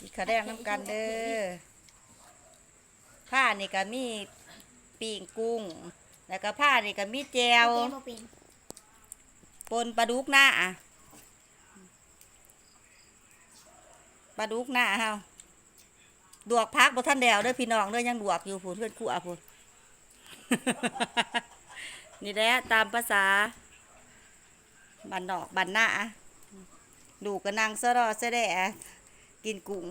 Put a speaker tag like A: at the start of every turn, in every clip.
A: กินข้าวแดงน้ำกันเด้อผ้านี่ก็มีปีงกุ้งแล้วก็ผ้านี่ก็มีแจวปนปลาดุกหน้าปลาดุกหน้าเฮาดวกพักบ่ท่านแดวเด้อพี่น้องเด้อยังดวกอยู่พูนเพื่อนคู่พูน นี่แหละตามภาษาบ้านนอกบ้านหน้าดูกระนังซะรอซะแด่กินกุ้ง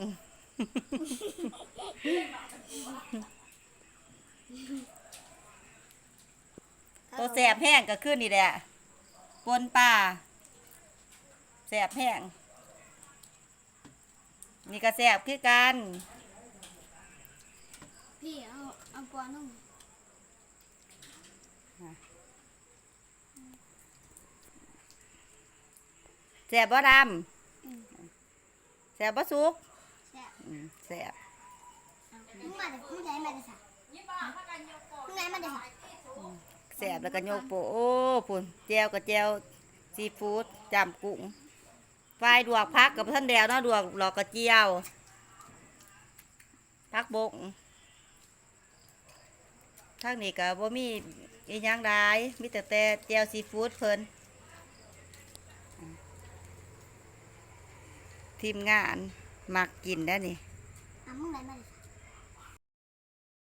A: ตัวแสบแห้งก็ขึ้นนี่แหละปนปลาแสบแห้งนี่ก็แสบคือกัน
B: พี่เอาปอนนุ่ม
A: แสบบ่ดำแสบบ่สุกแสบ
B: มึงมาแต่มึงไหนมาแต่สักมึงไหนมาแต่สัก
A: แสบแล้วก็โยกโปโอ้ปุ่นแจวกับแจวซีฟู้ดจำกุ้งไฟดวกพักกับท่านแดวเนาะดวกหลอกกระเจียวพักบกทางนี้ก็บ่มีอีหยังได้มีแต่แจวซีฟู้ดเพิ่นทีมงานมักกินได้นี่
B: มึงไหนมาแต่สัก